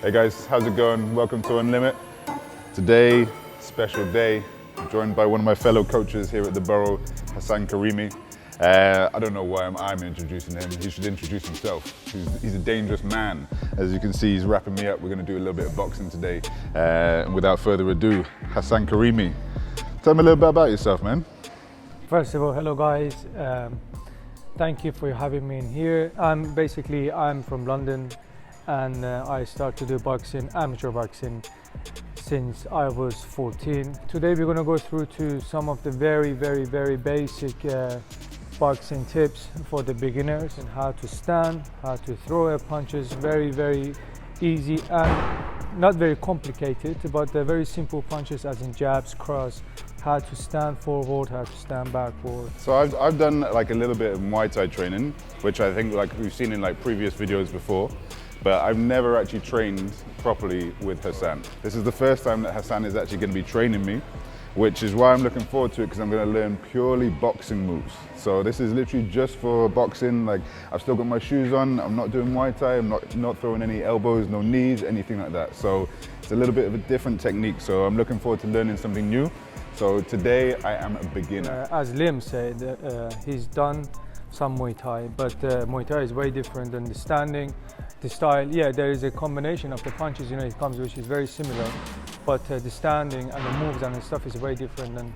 Hey guys, how's it going? Welcome to Unlimit. Today, special day. I'm joined by one of my fellow coaches here at the Borough, Hassan Karimi. I don't know why I'm introducing him. He should introduce himself. He's a dangerous man. As you can see, he's wrapping me up. We're going to do a little bit of boxing today. And without further ado, Hassan Karimi. Tell me a little bit about yourself, man. First of all, hello guys. Thank you for having me in here. I'm from London, and I started to do boxing, amateur boxing, since I was 14. Today we're going to go through to some of the very basic boxing tips for the beginners, and how to stand, how to throw punches. Very easy and not very complicated, but they're very simple punches, as in jabs, cross, how to stand forward, how to stand backward. So I've done like a little bit of Muay Thai training, which I think like we've seen in like previous videos before, but I've never actually trained properly with Hassan. This is the first time that Hassan is actually going to be training me, which is why I'm looking forward to it, because I'm going to learn purely boxing moves. So this is literally just for boxing. Like, I've still got my shoes on, I'm not doing Muay Thai, I'm not throwing any elbows, no knees, anything like that. So it's a little bit of a different technique, so I'm looking forward to learning something new. So today I am a beginner. As Liam said, he's done some Muay Thai, but Muay Thai is way different than the standing, the style. Yeah, there is a combination of the punches, it comes, which is very similar, but the standing and the moves and the stuff is way different than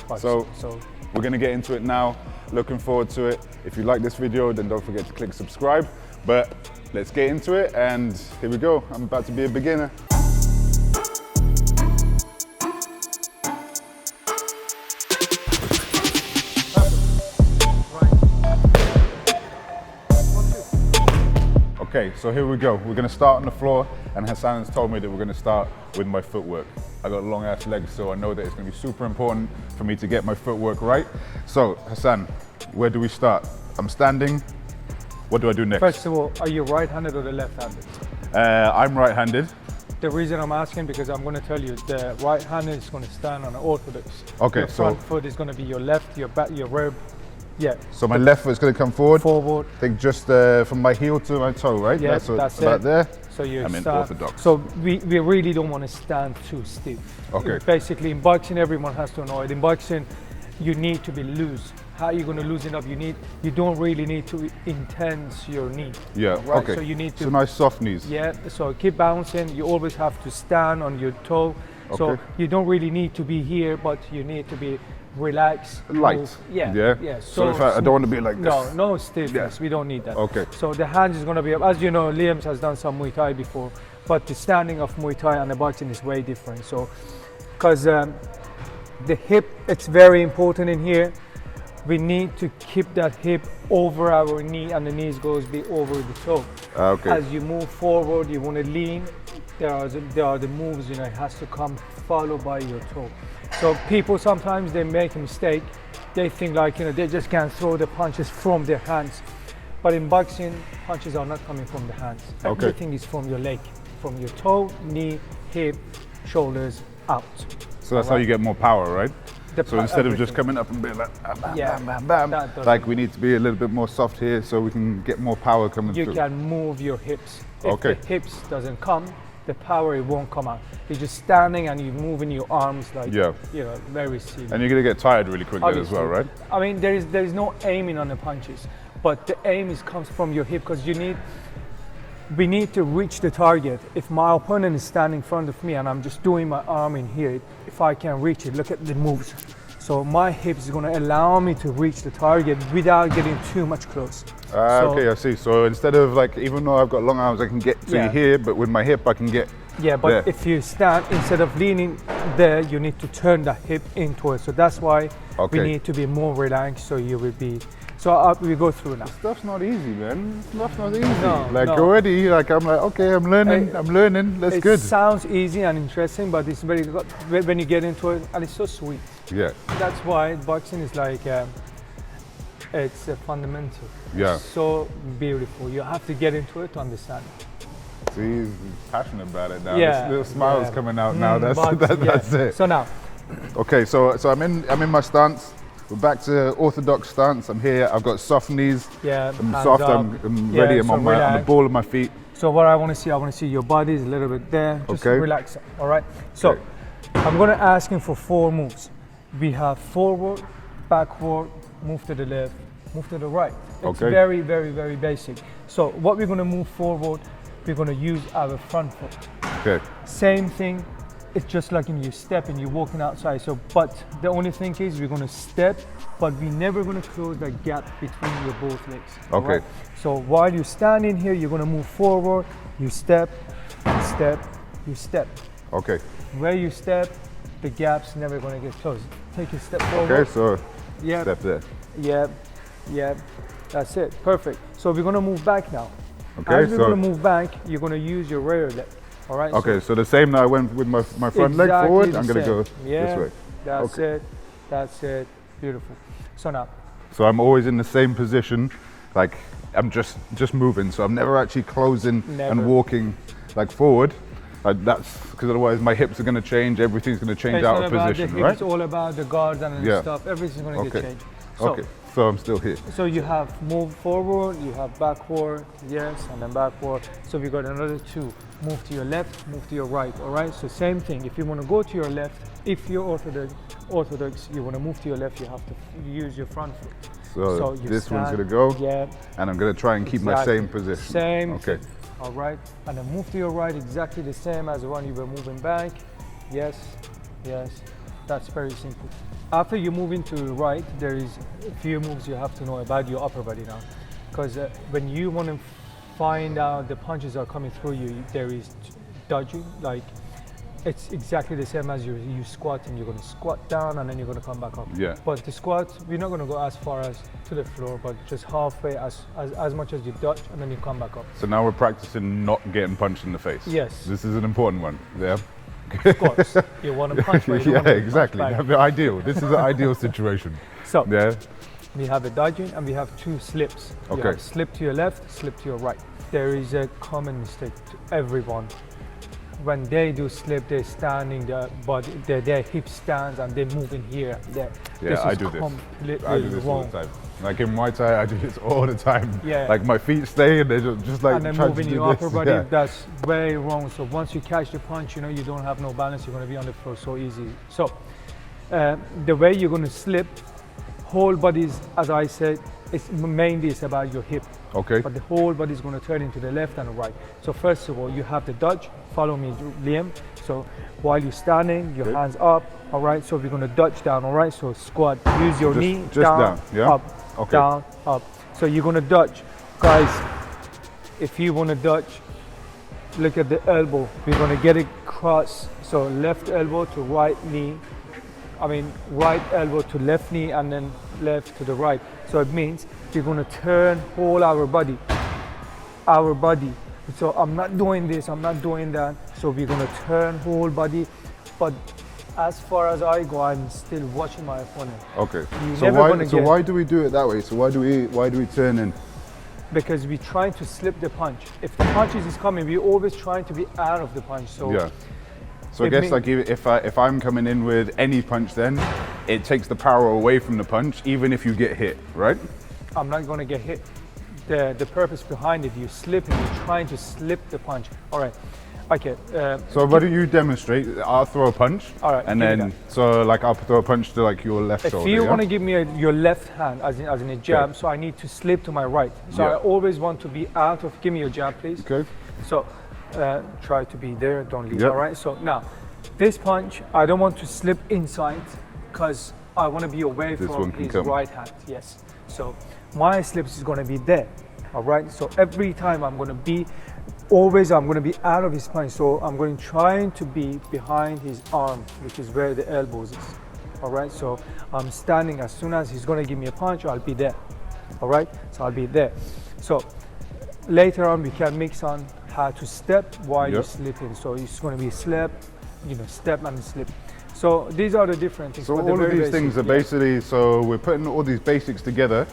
boxing. So we're gonna get into it now. Looking forward to it. If you like this video, then don't forget to click subscribe. But let's get into it, and here we go. I'm about to be a beginner. Okay, so here we go. We're gonna start on the floor, and Hassan has told me that we're gonna start with my footwork. I got long ass legs, so I know that it's gonna be super important for me to get my footwork right. So Hassan, where do we start? I'm standing. What do I do next? First of all, are you right-handed or the left-handed? I'm right-handed. The reason I'm asking, because I'm going to tell you, the right-handed is going to stand on an orthodox. Okay, your front foot is going to be your left, your back, your rib. Yeah. So my left foot is going to come forward. Forward. I think just from my heel to my toe, right? Yeah, that's it. About there. So I'm in orthodox. So we really don't want to stand too stiff. Okay. Basically, in boxing, everyone has to know it. In boxing, you need to be loose. How are you going to loosen up? You don't really need to intense your knee. Yeah. Right? Okay. So you need to. So nice soft knees. Yeah. So keep bouncing. You always have to stand on your toe. Okay. So you don't really need to be here, but you need to be relaxed. Light. Move. Yeah. Yeah. So if I don't want to be like this. No stiffness. Yeah. We don't need that. Okay. So the hands is going to be up. As you know, Liam has done some Muay Thai before, but the standing of Muay Thai and the boxing is way different. So, because the hip, it's very important in here. We need to keep that hip over our knee, and the knees goes be over the toe. Okay. As you move forward, you want to lean. There are the moves, it has to come followed by your toe. So people sometimes they make a mistake. They think like they just can't throw the punches from their hands. But in boxing, punches are not coming from the hands. Okay. Everything is from your leg, from your toe, knee, hip, shoulders, out. So that's how you get more power, right? So instead of just everything. coming up and being like bam, Yeah, bam, bam, that bam, like we need to be a little bit more soft here so we can get more power coming You through. can move your hips. If Okay. the hips doesn't come, the power, it won't come out. You're just standing and you're moving your arms like, very silly. And you're gonna get tired really quickly as well, right? I mean, there is no aiming on the punches, but the aim comes from your hip, because we need to reach the target. If my opponent is standing in front of me and I'm just doing my arm in here, if I can reach it, look at the moves. So my hips is going to allow me to reach the target without getting too much close. Okay, I see. So instead of like, even though I've got long arms, I can get to here, but with my hip, I can get but there. if you stand, instead of leaning there, you need to turn the hip into it. So that's why we need to be more relaxed, so you will be. So we go through now. Stuff's not easy, man. Stuff's not easy. No. Already, like I'm like, okay, I'm learning. That's good. It sounds easy and interesting, but it's very good when you get into it, and it's so sweet. Yeah. That's why boxing is like, it's a fundamental. Yeah. It's so beautiful. You have to get into it to understand it. See, he's passionate about it now. Yeah. This little smile's coming out now. That's it. So now. Okay, so I'm in my stance. We're back to orthodox stance. I'm here. I've got soft knees. Yeah. I'm soft. I'm ready. I'm on the ball of my feet. So what I want to see your body is a little bit there. Just Okay. relax. All right. So Okay. I'm going to ask him for 4 moves. We have forward, backward, move to the left, move to the right. It's Okay. very, very, very basic. So what we're going to move forward, we're going to use our front foot. Okay. Same thing. It's just like when you step and you're walking outside. So, but the only thing is we're going to step, but we're never going to close that gap between your both legs. all Okay. right? So while you're standing here, you're going to move forward. You step, you step, you step. Okay. Where you step, the gap's never going to get closed. Take a step forward. Okay. So Yep. step there. Yep. Yep. That's it. Perfect. So we're going to move back now. Okay. As we're going to move back, you're going to use your rear leg. All right. Okay. So the same that I went with my front leg Exactly forward. the I'm gonna same. go Yeah, this way. That's Okay. it. That's it. Beautiful. So now, So I'm always in the same position, like I'm just moving. So I'm never actually closing Never. and walking like forward. That's because otherwise my hips are going to change. Everything's going to change it's out not of about position, the hips, right? it's all about the guards and Yeah. stuff. Everything's going to Okay. get changed. So, Okay. So I'm still here. so you have move forward, you have backward, yes, and then backward. So we got another 2. Move to your left, move to your right. All right. So same thing. If you want to go to your left, if you're orthodox, you want to move to your left, you have to use your front foot. So, you this one's stand, going to go, Yeah. and I'm going to try and keep my Exactly. same position. Same. Okay. All right. And then move to your right, exactly the same as the one you were moving back. Yes. Yes. That's very simple. After you move into the right, there is a few moves you have to know about your upper body now. Because when you want to find out the punches are coming through you, there is dodging. Like it's exactly the same as you squat, and you're going to squat down and then you're going to come back up. Yeah. But the squat, we're not going to go as far as to the floor, but just halfway as much as you dodge, and then you come back up. So now we're practicing not getting punched in the face. Yes. This is an important one. Yeah. Squats. You want to punch, but you don't Yeah, want to exactly. punch back. The ideal. This is the ideal situation. So Yeah. we have a dodging and we have 2 slips. You Okay. have slip to your left, slip to your right. There is a common mistake to everyone. When they do slip, they're standing their body, their hip stands, and they're moving here and there. Yeah, this I is do this. completely I do this all wrong. the time. Like in Muay Thai, I do this all the time. Yeah. Like my feet stay and they're just like And then trying to moving do your this. upper body, Yeah. that's very wrong. So once you catch the punch, you don't have no balance, you're going to be on the floor so easy. So the way you're going to slip, whole bodies, as I said, it's mainly it's about your hip. Okay. But the whole body is going to turn into the left and the right. So first of all, you have the dodge. Follow me, Liam. So while you're standing, your Okay. hands up. All right. So we're going to dodge down. All right. So squat. Use your knee Just down, yeah? up, Okay. down, up. So you're going to dodge, guys. If you want to dodge, look at the elbow. We're going to get it cross. So left elbow to right knee. Right elbow to left knee, and then left to the right. So it means we're going to turn whole our body. So I'm not doing this, I'm not doing that. So we're going to turn whole body. But as far as I go, I'm still watching my opponent. Okay. You're So never why? gonna So get- why do we do it that way? So why do we turn in? Because we're trying to slip the punch. If the punch is coming, we're always trying to be out of the punch. So Yeah. So I It guess mean- like if I'm coming in with any punch, then it takes the power away from the punch, even if you get hit, right? I'm not going to get hit. The purpose behind it, you're slipping, you're trying to slip the punch. All right. Okay. So why don't you demonstrate? I'll throw a punch, All right, and give me then so like I'll throw a punch to like your left If shoulder. you yeah? want to give me your left hand as in a jab, Okay. so I need to slip to my right. So Yeah. I always want to be out of. Give me your jab, please. Okay. So try to be there. Don't leave. Yep. All right. So now, this punch, I don't want to slip inside because I want to be away This from one can his come. right hand. Yes. So my slips is going to be there. All right. So every time I'm going to be. Always, I'm going to be out of his punch, so I'm going trying to be behind his arm, which is where the elbows is. All right, so I'm standing. As soon as he's going to give me a punch, I'll be there. All right, so I'll be there. So later on, we can mix on how to step while you're Yep. slipping. So it's going to be step and slip. So these are the different things. So but they're all of very these things are basic, yeah. basically, so we're putting all these basics together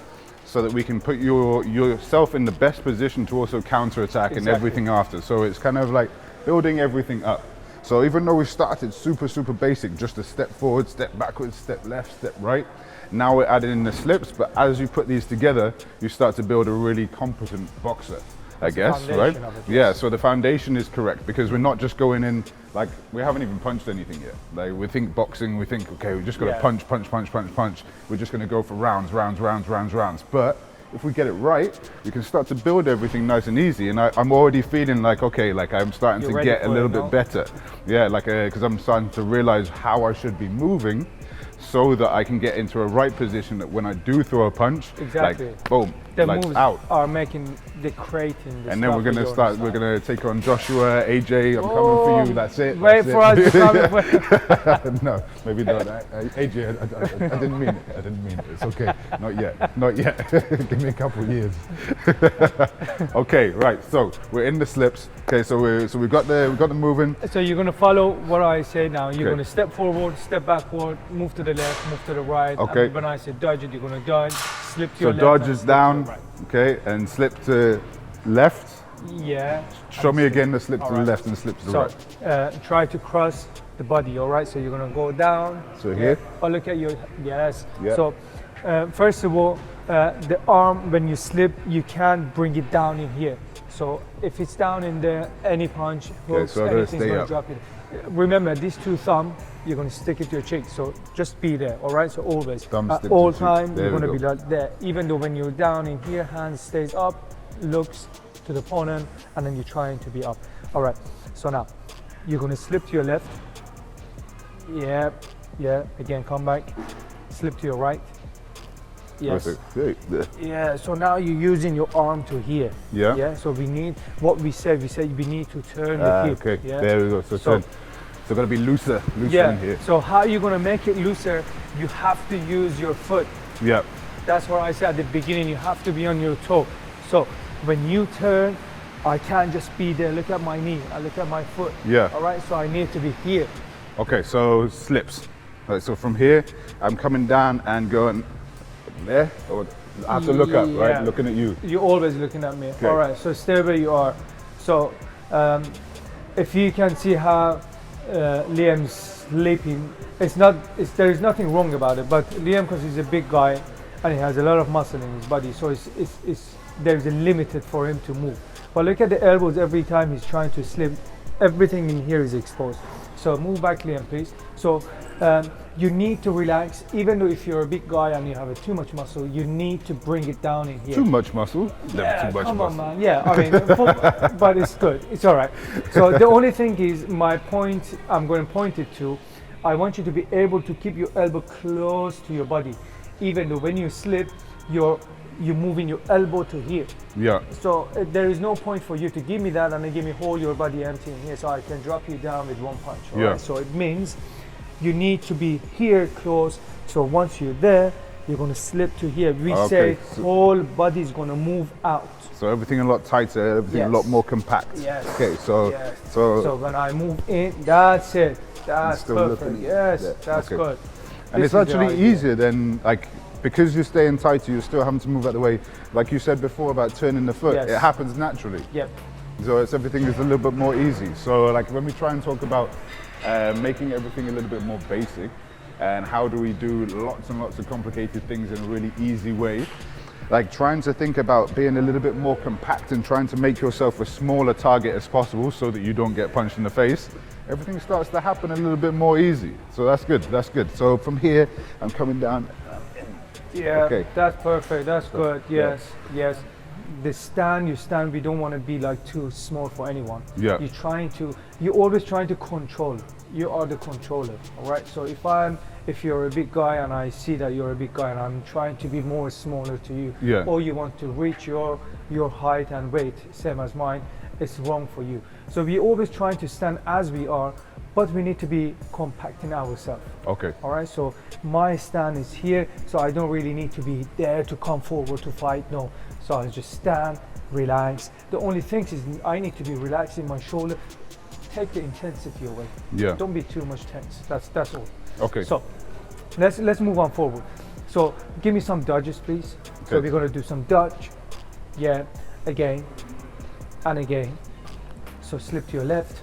so that we can put yourself in the best position to also counter-attack and Exactly. everything after. So it's kind of like building everything up. So even though we started super, super basic, just a step forward, step backwards, step left, step right, now we're adding in the slips, but as you put these together, you start to build a really competent boxer. I That's the guess, right? foundation of it, Yeah, yes. so the foundation is correct because we're not just going in, like, we haven't even punched anything yet. Like, we think boxing, we think, okay, we just got to Yeah. punch, punch, punch, punch, punch. We're just going to go for rounds, rounds, rounds, rounds, rounds. But if we get it right, we can start to build everything nice and easy. And I'm already feeling like, okay, like I'm starting You're to ready get a for little it bit now? better. Yeah, like, because I'm starting to realize how I should be moving so that I can get into a right position that when I do throw a punch, Exactly. like, boom, The like moves out. are making the creating. The And then we're stuff gonna you're start. on We're the gonna take on Joshua, AJ. I'm coming for you. That's it. Wait that's for it. us to come. No, maybe not. AJ, I didn't mean it. I didn't mean it. It's okay. Not yet. Not yet. Give me a couple years. Okay, right. So we're in the slips. Okay, so we've got the moving. So you're gonna follow what I say now. You're Okay. gonna step forward, step backward, move to the left, move to the right. Okay. And when I say dodge it, you're gonna dodge, slip to So your left. dodge and is slip to down. your right. Okay, and slip to left. Yeah. Show and me slip. again the slip to the Alright. left and slip to the So right. try to cross the body. All right. So you're gonna go down. So here? Oh, look at your yes. Yeah. So first of all, the arm when you slip, you can't bring it down in here. So if it's down in there, any punch, hooks, so I gotta anything's stay gonna up. drop it. Remember, these two thumbs, you're gonna stick it to your cheek. So just be there. All right. So always, Thumb at stick to all cheek. time, There you're we gonna go. be like there. Even though when you're down in here, hand stays up, looks to the opponent, and then you're trying to be up. All right. So now you're gonna slip to your left. Yeah. Yeah. Again, come back. Slip to your right. Yes. Perfect. There. Yeah, so now you're using your arm to here. Yeah. Yeah, so we need what we said we need to turn the hip. Okay. Yeah. There we go. So gotta be looser Yeah. in here. So how you gonna make it looser? You have to use your foot. Yeah. That's what I said at the beginning. You have to be on your toe. So when you turn, I can't just be there. Look at my knee. I look at my foot. Yeah. All right. So I need to be here. Okay, so slips. Right, so from here, I'm coming down and going there. Or I have to look up, Yeah. right? Looking at you. You're always looking at me. Okay. All right. So stay where you are. So if you can see how Liam's sleeping, there is nothing wrong about it. But Liam, because he's a big guy and he has a lot of muscle in his body, so there's a limited for him to move. But look at the elbows. Every time he's trying to slip, everything in here is exposed. So move back, Liam, please. So you need to relax. Even though if you're a big guy and you have too much muscle, you need to bring it down in here. Too much muscle? Never Yeah, too much come muscle. on, man. Yeah, I mean, but it's good. It's all right. So the only thing is, my point, I'm going to point it to, I want you to be able to keep your elbow close to your body. Even though when you slip, you're moving your elbow to here. Yeah. So there is no point for you to give me that and then give me whole your body empty in here, so I can drop you down with one punch. All Yeah. right? So it means you need to be here close. So once you're there, you're going to slip to here. We Okay, say so- whole body is going to move out. So everything a lot tighter, everything a lot Yes. more compact. Yes. Okay, so Yes. so, So when I move in, that's it. That's still perfect. looking- Yes, yeah, that's okay. good. and This it's is the actually idea. easier than like because you're staying tighter, you're still having to move out the way. Like you said before about turning the foot, Yes. it happens naturally. Yep. So everything is a little bit more easy. So like when we try and talk about making everything a little bit more basic and how do we do lots and lots of complicated things in a really easy way, like trying to think about being a little bit more compact and trying to make yourself a smaller target as possible so that you don't get punched in the face, everything starts to happen a little bit more easy. So that's good, that's good. So from here, I'm coming down. Yeah, Okay. that's perfect. That's good. yeah. Yes, yes. The stand you stand, we don't want to be like too small for anyone. Yeah. You're always trying to control. You are the controller, all right? So if you're a big guy and I see that you're a big guy and I'm trying to be more smaller to you, Yeah. or you want to reach your height and weight, same as mine, it's wrong for you. So we're always trying to stand as we are, but we need to be compacting ourselves. Okay. All right, so my stand is here, so I don't really need to be there to come forward to fight. No, so I just stand, relax. The only thing is I need to be relaxing my shoulder. Take the intensity away. Yeah. Don't be too much tense. That's all. Okay. So let's move on forward. So give me some dodges, please. So Okay. we're gonna do some dodge. Yeah, again and again. So slip to your left.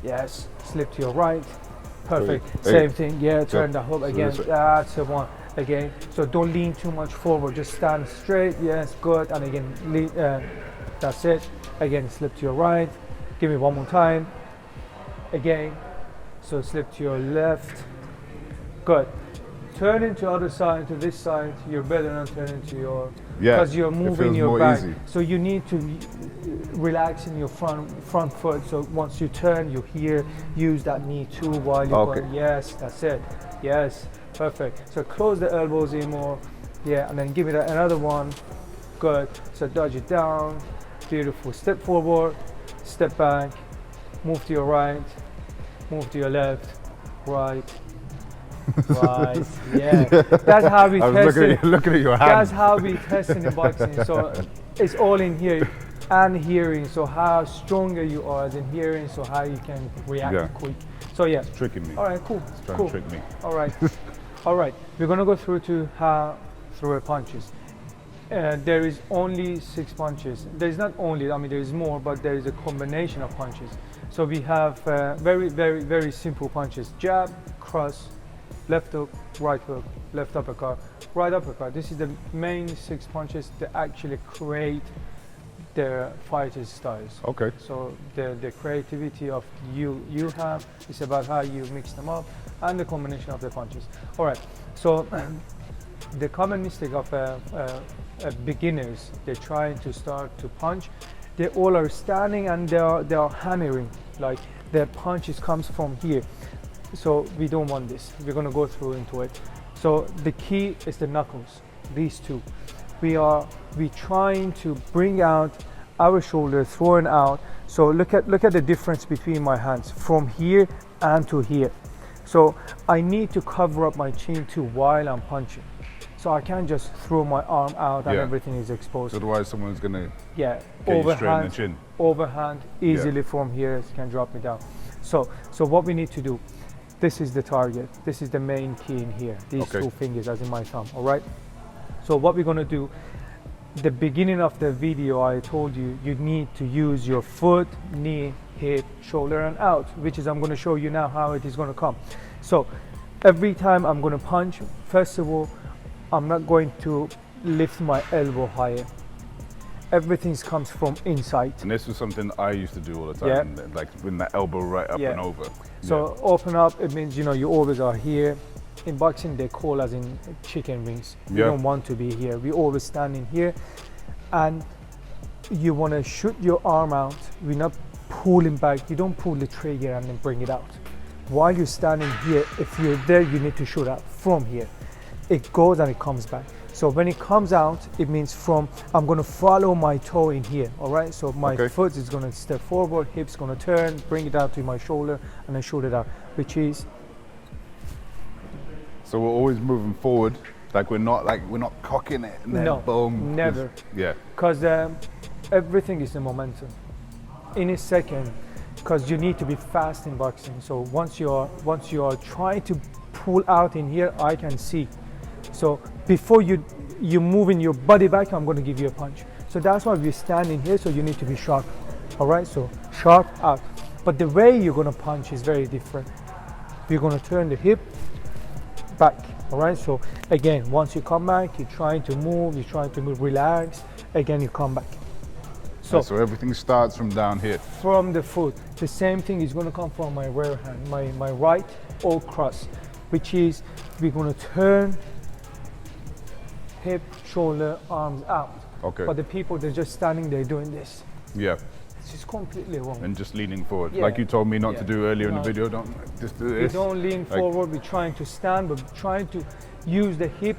Yes. Slip to your right. Perfect. Hey. Same thing. Yeah. Turn the hook So again. this way. That's the one. Again, so don't lean too much forward, just stand straight. Yes, good. And again, that's it. Again, slip to your right. Give me one more time. Again, so slip to your left. Good. Turn into other side, to this side. You're better than turning to your, because you're moving your back. Easy. So you need to relax in your front foot. So once you turn, you here, use that knee too while you're going. Yes, that's it. Yes, perfect. So close the elbows in more. Yeah, and then give it another one. Good. So dodge it down. Beautiful. Step forward, step back, move to your right, move to your left, right. Right, yeah. That's how we test it. Looking at your hand. That's how we test in the boxing. So it's all in here and hearing. So how stronger you are than hearing. So how you can react quick. So yeah. It's tricking me. All right, cool. It's trying to trick me. All right, all right. We're gonna go through to how throw punches. There is only 6 punches. There's not only. I mean, there is more, but there is a combination of punches. So we have very, very, very simple punches: jab, cross, left hook, right hook, left uppercut, right uppercut. This is the main 6 punches that actually create the fighters' styles. Okay. So the creativity of you have is about how you mix them up and the combination of the punches. All right. So the common mistake of beginners, they're trying to start to punch. They all are standing and they are hammering, like the punches comes from here. So we don't want this. We're going to go through into it. So the key is the knuckles, these two. We trying to bring out our shoulder, throwing out. So look at the difference between my hands from here and to here. So I need to cover up my chin too while I'm punching. So I can't just throw my arm out and everything is exposed. Otherwise someone's going to get overhand, you straight in the chin. Overhand, easily from here, it can drop me down. So what we need to do, this is the target. This is the main key in here. These 2 fingers as in my thumb, all right? So what we're gonna do, the beginning of the video I told you, you need to use your foot, knee, hip, shoulder and out, which is I'm gonna show you now how it is gonna come. So every time I'm gonna punch, first of all, I'm not going to lift my elbow higher. Everything comes from inside. And this was something I used to do all the time, like with that elbow right up and over. So open up, it means, you always are here. In boxing, they call as in chicken wings. You don't want to be here. We always stand in here. And you want to shoot your arm out. We're not pulling back. You don't pull the trigger and then bring it out. While you're standing here, if you're there, you need to shoot out from here. It goes and it comes back. So when it comes out, it means I'm gonna follow my toe in here, all right? So my foot is gonna step forward, hip's gonna turn, bring it out to my shoulder, and then shoot it out, which is. So we're always moving forward, like we're not cocking it and then boom. Never. Because everything is the momentum. In a second, because you need to be fast in boxing. So once you are trying to pull out in here, I can see. So before you moving your body back, I'm going to give you a punch. So that's why we're standing here. So you need to be sharp. All right. So sharp out. But the way you're going to punch is very different. We're going to turn the hip back. All right. So again, once you come back, you're trying to move. Relax. Again, you come back. So everything starts from down here. From the foot. The same thing is going to come from my rear hand, my right or cross, which is we're going to turn. Hip, shoulder, arms out. Okay. But the people, they're just standing there doing this. Yeah. This is completely wrong. And just leaning forward. Like you told me not to do earlier in the video, don't just do this. We don't lean forward, we're trying to stand, but we're trying to use the hip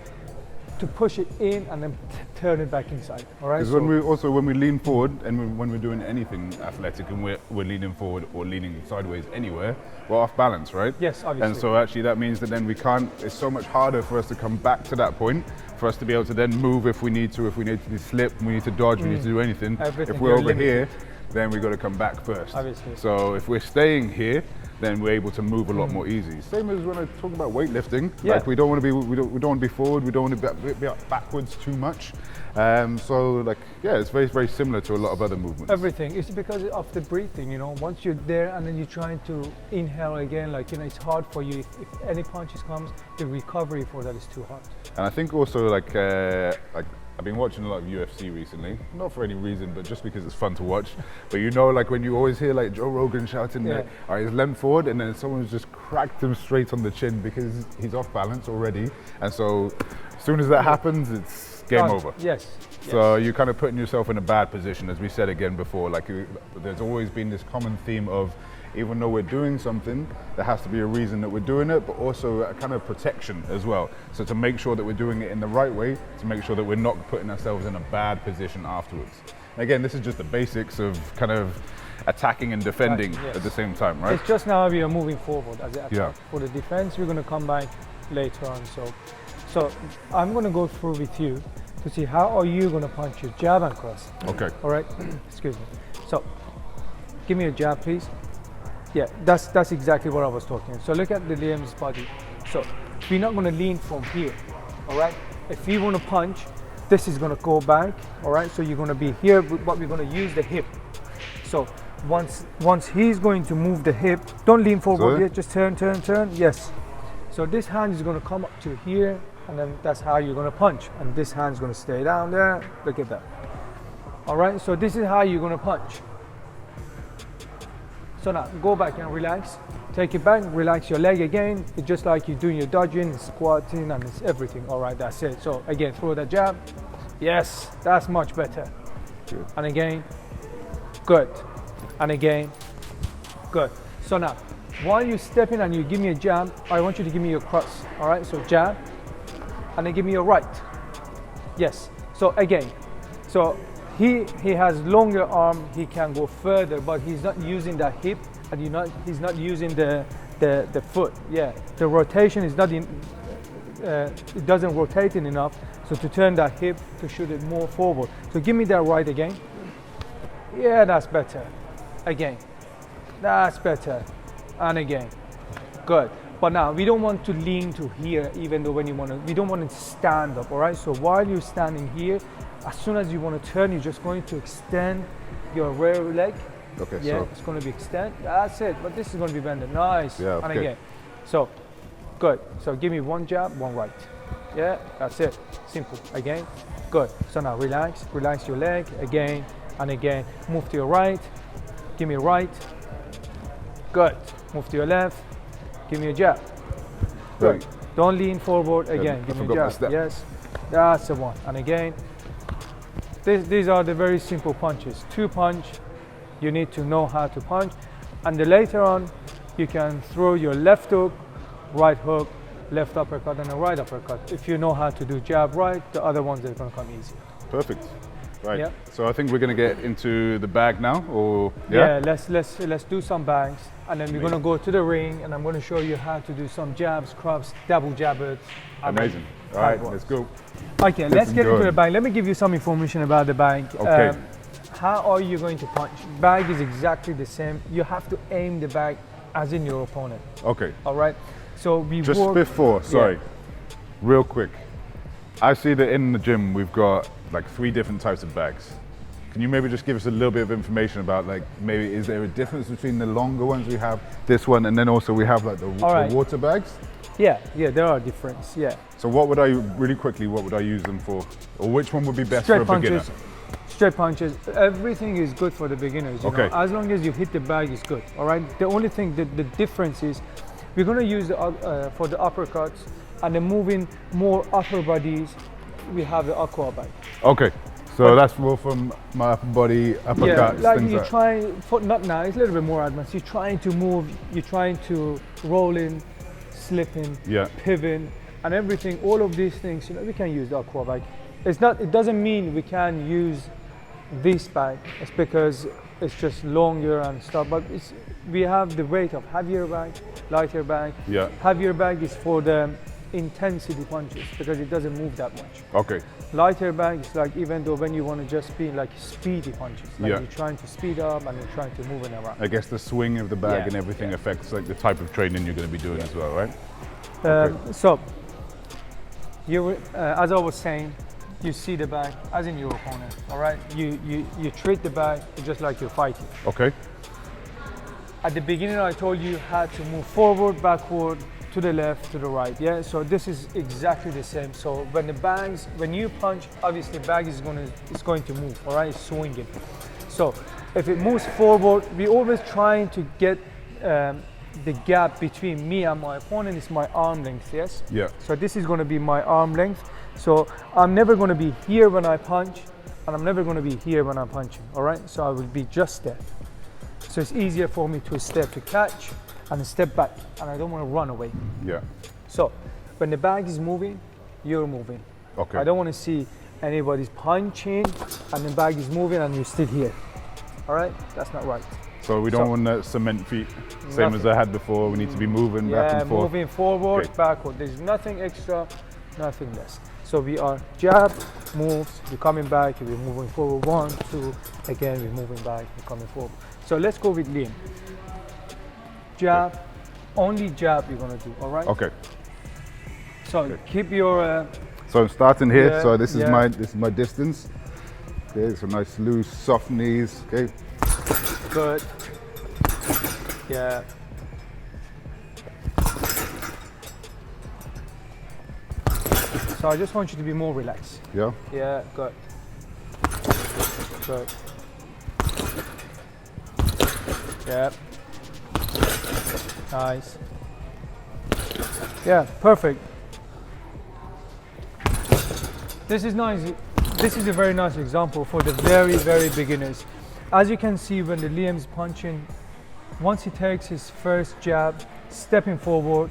to push it in and then turn it back inside, all right? Because when we lean forward and when we're doing anything athletic and we're leaning forward or leaning sideways anywhere, we're off balance, right? Yes, obviously. And so actually that means that then it's so much harder for us to come back to that point, for us to be able to then move if we need to slip, we need to dodge, we need to do anything. Everything. If we're over here, then we've got to come back first. Obviously. So if we're staying here, then we're able to move a lot more easy. Same as when I talk about weightlifting. Yeah. Like we don't want to be forward, we don't want to be backwards too much. So like, yeah, it's very, very similar to a lot of other movements. Everything. It's because of the breathing, you know. Once you're there and then you're trying to inhale again, like, you know, it's hard for you. If any punches comes, the recovery for that is too hard. And I think also like I've been watching a lot of UFC recently, not for any reason, but just because it's fun to watch. But you know, like when you always hear like Joe Rogan shouting, all right, he's leant forward, and then someone's just cracked him straight on the chin because he's off balance already. And so as soon as that happens, it's game over. Yes. So you're kind of putting yourself in a bad position, as we said again before. Like there's always been this common theme of, even though we're doing something, there has to be a reason that we're doing it, but also a kind of protection as well. So to make sure that we're doing it in the right way, to make sure that we're not putting ourselves in a bad position afterwards. And again, this is just the basics of kind of attacking and defending at the same time, right? It's just now we are moving forward as an attack. Yeah. For the defense, we're going to come back later on. So I'm going to go through with you to see how are you going to punch your jab and cross. Okay. All right. Excuse me. So give me a jab, please. Yeah, that's exactly what I was talking. So look at the Liam's body. So we're not going to lean from here, all right? If you want to punch, this is going to go back, all right? So you're going to be here, but we're going to use the hip. So once he's going to move the hip, don't lean forward yet, just turn. Yes. So this hand is going to come up to here, and then that's how you're going to punch. And this hand's going to stay down there. Look at that. All right, so this is how you're going to punch. So now go back and relax. Take it back, relax your leg again. It's just like you're doing your dodging, squatting, and it's everything. All right, that's it. So again, throw that jab. Yes, that's much better. Good. And again, good. And again, good. So now, while you're stepping and you give me a jab, I want you to give me your cross. All right, so jab, and then give me your right. Yes. So again, so he has longer arm, he can go further, but he's not using that hip, and he's not using the foot. Yeah, the rotation is not in, it doesn't rotate in enough, so to turn that hip to shoot it more forward. So give me that right again. Yeah, that's better. Again, that's better. And again, good. But now we don't want to lean to here, even though we don't want to stand up, all right? So while you're standing here, as soon as you want to turn, you're just going to extend your rear leg. Okay, yeah, so it's going to be extend. That's it. But this is going to be bended. Nice. Yeah, and okay. again. So, good. So give me one jab, one right. Yeah, that's it. Simple. Again. Good. So now relax. Relax your leg. Again and again. Move to your right. Give me a right. Good. Move to your left. Give me a jab. Good. Right. Don't lean forward. Again. I Give me a forgot my jab. step. Yes. That's the one. And again. These are the very simple punches. 2 punch, you need to know how to punch. And then later on, you can throw your left hook, right hook, left uppercut, and a right uppercut. If you know how to do jab right, the other ones are going to come easy. perfect. Right. Yeah. So I think we're going to get into the bag now, or yeah, let's do some bags, and then we're going to go to the ring, and I'm going to show you how to do some jabs, cross, double jabbers. Amazing. All right, let's go. Okay, let's get into the bag. Let me give you some information about the bag. Okay. How are you going to punch? Bag is exactly the same. You have to aim the bag as in your opponent. Okay. All right. So we Just work, before, sorry, yeah. real quick. I see that in the gym we've got like 3 different types of bags. Can you maybe just give us a little bit of information about, like, maybe is there a difference between the longer ones we have, this one, and then also we have like the water bags? Yeah, there are difference. Yeah. So what would I, really quickly, what would I use them for? Or which one would be best Straight for a beginner? punches. Straight punches. Everything is good for the beginners. You know? As long as you hit the bag, is good. All right. The only thing the difference is we're going to use the for the uppercuts, and then moving more upper bodies, we have the aqua bag. Okay. So that's more from my upper body, uppercuts, yeah, like things you're like trying, not now, it's a little bit more advanced. You're trying to move, you're trying to roll in, slipping, pivoting, and everything. All of these things, we can use the aqua bag. It doesn't mean we can use this bag. It's because it's just longer and stuff. But we have the weight of heavier bag, lighter bag. Yeah. Heavier bag is for the intensity punches because it doesn't move that much. Okay. Lighter bag is like, even though when you want to just be like speedy punches, like Yeah. you're trying to speed up and you're trying to move it around. I guess the swing of the bag Yeah, and everything yeah. affects like the type of training you're going to be doing as well, right? So, as I was saying, you see the bag as in your opponent, all right? You treat the bag just like you're fighting. Okay. At the beginning, I told you had to move forward, backward, to the left, to the right, yeah? So this is exactly the same. So when you punch, obviously bag is going to move, all right? It's swinging. So if it moves forward, we always trying to get the gap between me and my opponent is my arm length, yes? Yeah. So this is going to be my arm length. So I'm never going to be here when I punch, and I'm never going to be here when I'm punching, all right? So I will be just there. So it's easier for me to step to catch and step back, and I don't want to run away. Yeah. So when the bag is moving, you're moving. Okay. I don't want to see anybody's punching and the bag is moving and you're still here. All right? That's not right. So we don't want to cement feet, same Nothing. as I had before. We need to be moving back and forth. Moving forward, Okay. backward. There's nothing extra, nothing less. So we are jab, moves, you're coming back, you're moving forward, 1, 2, again, we're moving back, you're coming forward. So let's go with Liam. Jab, only jab you're gonna do, all right? Okay. So keep your, So I'm starting here. Yeah, So this is yeah. my distance. Okay. So nice loose, soft knees. Okay. good, yeah. So I just want you to be more relaxed. Yeah. Yeah, good. Good. Yeah. Nice. Yeah, perfect. This is nice. This is a very nice example for the very, very beginners. As you can see, when the Liam's punching, once he takes his first jab, stepping forward,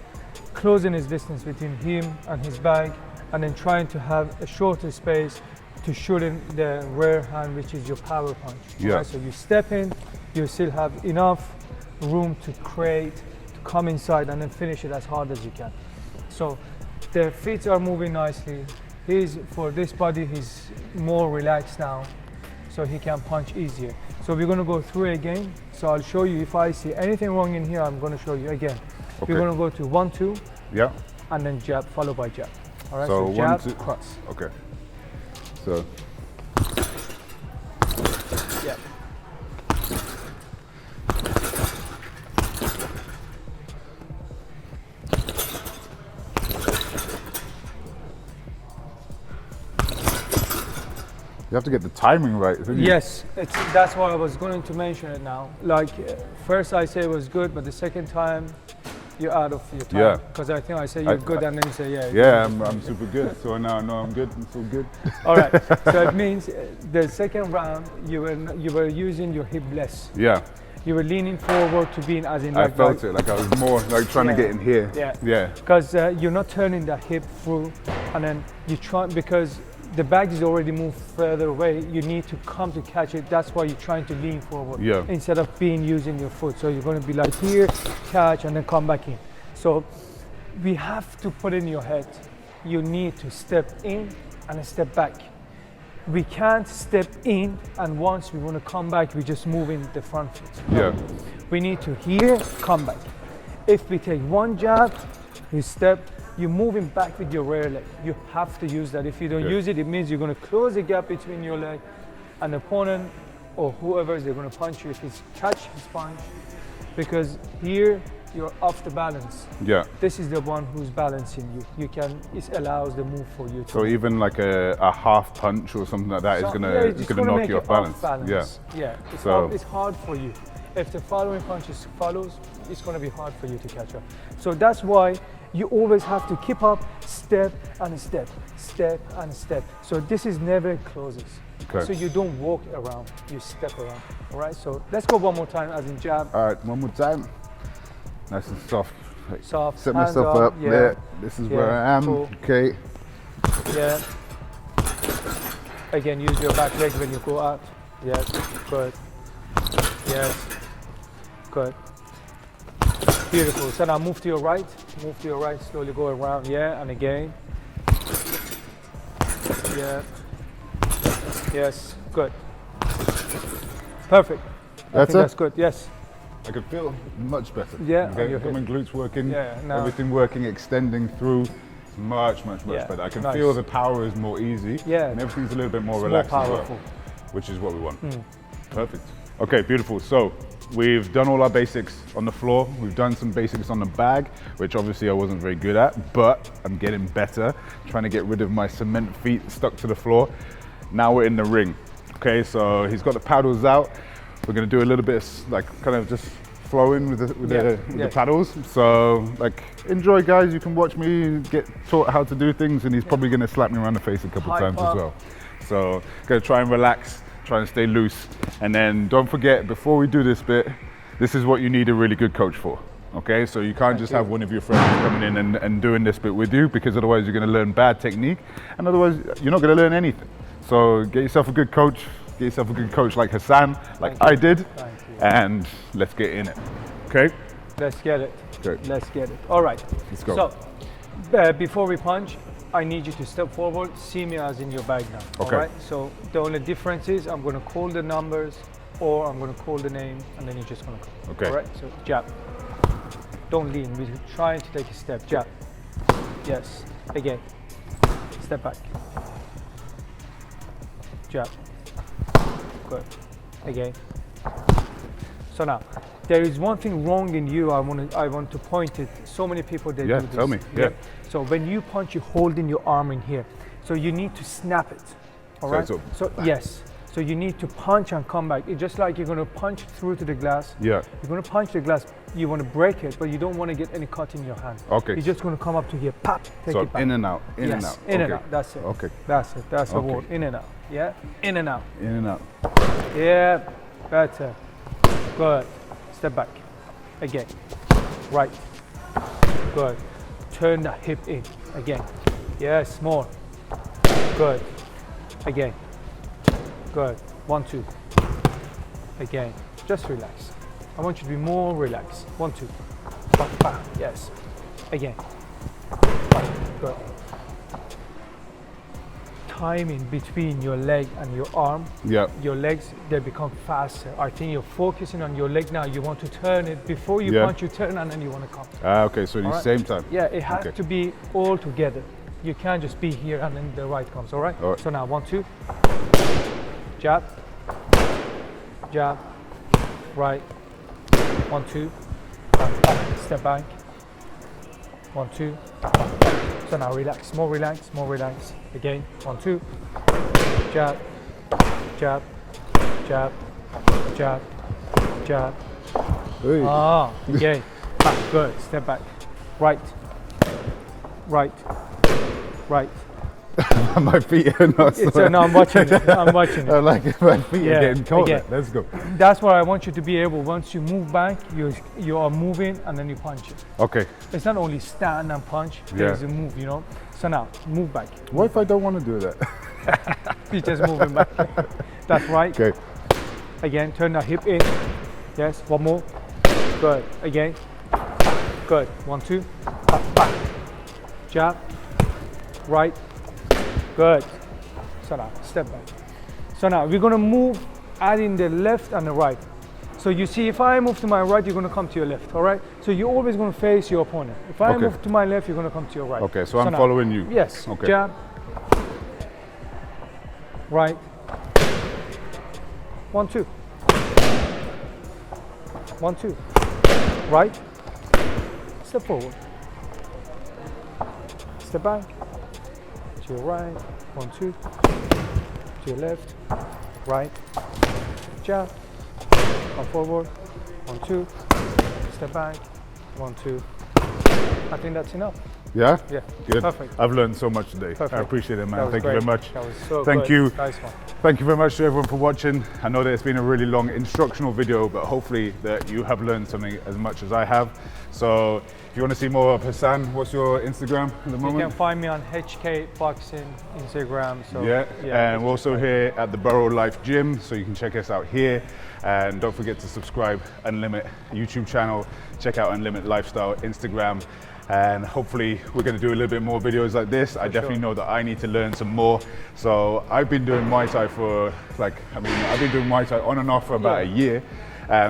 closing his distance between him and his bag, and then trying to have a shorter space to shoot in the rear hand, which is your power punch. Yeah. Right? So you step in, you still have enough room to create, to come inside, and then finish it as hard as you can. So the feet are moving nicely. For this body, he's more relaxed now, so he can punch easier. So we're gonna go through again. So I'll show you if I see anything wrong in here, I'm gonna show you again. Okay. We're gonna go to 1, 2, Yeah. and then jab, followed by jab. All right, So so jab, 1, 2. cross. Okay. So Yeah. you have to get the timing right. Don't you? Yes, that's why I was going to mention it now. Like, first I say it was good, but the second time you're out of your time. Yeah. Because I think I say you're good, and then you say, yeah. Yeah, I'm super good. So now I know I'm good. I'm so good. All right. So it means the second round you were using your hip less. Yeah. You were leaning forward to being as in I like felt it. Like I was more like trying Yeah. to get in here. Yeah. Yeah. Because you're not turning the hip through, and then you try, because the bag is already moved further away, you need to come to catch it. That's why you're trying to lean forward Yeah. instead of being using your foot. So you're going to be like here, catch, and then come back in. So we have to put in your head, you need to step in and step back. We can't step in and once we want to come back, we just move in the front foot. Yeah. We need to here, come back. If we take one jab, you step, you're moving back with your rear leg. You have to use that. If you don't Yeah. use it, it means you're going to close the gap between your leg and the opponent or whoever is they're going to punch you if he's catch his punch. Because here you're off the balance. Yeah. This is the one who's balancing you. It allows the move for you to. So even like a half punch or something like that is So, gonna yeah, it's gonna knock make you off balance. Yeah. So- It's hard for you. If the following punches follows, it's going to be hard for you to catch up. So that's why you always have to keep up, step and step, step and step. So this is never closes. Okay. So you don't walk around, you step around. All right. So let's go one more time as in jab. All right, one more time. Nice and soft. Like, Soft, set hands myself up. yeah. There. This is where I am. Cool. Okay. Yeah. Again, use your back leg when you go out. Yes. Good. Yes. Good. Beautiful. So now move to your right. Move to your right, slowly go around, yeah, and again. Yeah. Yes, good. Perfect. I think that's good, yes. I could feel much better. Yeah, Okay, your hip. my glutes working, Yeah, now- everything working, extending through. It's much Yeah, better. I can nice. feel the power is more easy. Yeah. And everything's a little bit more It's more relaxed as powerful. well, which is what we want. Perfect. Okay, beautiful. So we've done all our basics on the floor. We've done some basics on the bag, which obviously I wasn't very good at, but I'm getting better, trying to get rid of my cement feet stuck to the floor. Now we're in the ring. Okay, so he's got the paddles out. We're gonna do a little bit of like kind of just flowing with the paddles. So like enjoy, guys. You can watch me get taught how to do things, and he's probably gonna slap me around the face a couple times as well. So gonna try and relax, try and stay loose. And then don't forget, before we do this bit, this is what you need a really good coach for. Okay, so you can't just have one of your friends coming in and doing this bit with you, because otherwise you're gonna learn bad technique, and otherwise you're not gonna learn anything. So get yourself a good coach. Get yourself a good coach like Hassan, like I did, and let's get in it. Okay? Let's get it. Great. Let's get it. All right. Let's go. So, before we punch, I need you to step forward, see me as in your bag now. Okay. All right? So, the only difference is I'm going to call the numbers, or I'm going to call the name, and then you're just going to come. Okay. All right? So, jab. Don't lean. We're trying to take a step. Jab. Yes. Again. Step back. Jab. Good. Again. So now, there is one thing wrong in you. I want to point it. So many people they do this. Tell me. Yeah. So when you punch, you're holding your arm in here. So you need to snap it. All right. So yes. So you need to punch and come back. It's just like you're going to punch through to the glass. Yeah. You're going to punch the glass. You want to break it, but you don't want to get any cut in your hand. Okay. You're just going to come up to here. Pop. Take it back. In and out. In and out. In and out. That's it. Okay. That's it. That's the word. In and out. Yeah. In and out. In and out. Yeah, better. Good. Step back. Again. Right. Good. Turn the hip in. Again. Yes, more. Good. Again. Good. 1, 2. Again. Just relax. I want you to be more relaxed. 1, 2. Bam, bam. Yes. Again. Good. Timing between your leg and your arm, your legs, they become faster. I think you're focusing on your leg now. You want to turn it before you punch, you turn, and then you want to come. Okay, so the same time. Yeah, it has to be all together. You can't just be here and then the right comes, all right? So now 1, 2, jab, jab, right, 1, 2, step back, 1, 2. So now relax, more relax, more relax. Again, 1, 2, jab, jab, jab, jab, jab. Again, back, good, step back. Right, right, right. My feet are not. No, I'm watching it. I'm watching it. I like it. My feet are getting cold. Let's go. That's what I want you to be able. Once you move back, you are moving and then you punch it. Okay. It's not only stand and punch. There's a move, you know. So now move back. What if I don't want to do that? You're just moving back. That's right. Okay. Again, turn the hip in. Yes. One more. Good. Again. Good. 1, 2. Back. Jab. Right. Good. So now, step back. So now, we're gonna move, adding the left and the right. So you see, if I move to my right, you're gonna come to your left, all right? So you're always gonna face your opponent. If I move to my left, you're gonna come to your right. Okay, so I'm following you. Yes. Okay. Jab. Right. 1, 2. 1, 2. Right. Step forward. Step back. To your right, 1, 2, to your left, right, jab, come forward, 1, 2, step back, 1, 2. I think that's enough. Yeah? Yeah. Good. Perfect. I've learned so much today. Perfect. I appreciate it, man. That was Thank great. you very much. That was so Thank good. you. Nice one. Thank you very much to everyone for watching. I know that it's been a really long instructional video, but hopefully that you have learned something as much as I have. So if you want to see more of Hassan, what's your Instagram at the moment? You can find me on HK Boxing Instagram. So and we're also here at the Borough Life Gym, so you can check us out here. And don't forget to subscribe, Unlimit YouTube channel, check out Unlimit Lifestyle Instagram. And hopefully we're going to do a little bit more videos like this. I definitely know that I need to learn some more. So I've been doing Muay Thai for I've been doing Muay Thai on and off for about a year.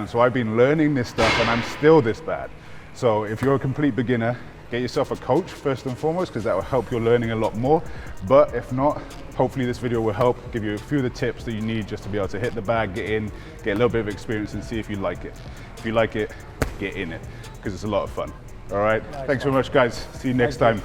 So I've been learning this stuff and I'm still this bad. So if you're a complete beginner, get yourself a coach first and foremost, because that will help your learning a lot more. But if not, hopefully this video will help give you a few of the tips that you need just to be able to hit the bag, get in, get a little bit of experience and see if you like it. If you like it, get in it, because it's a lot of fun. All right, thanks very much guys. See you next time.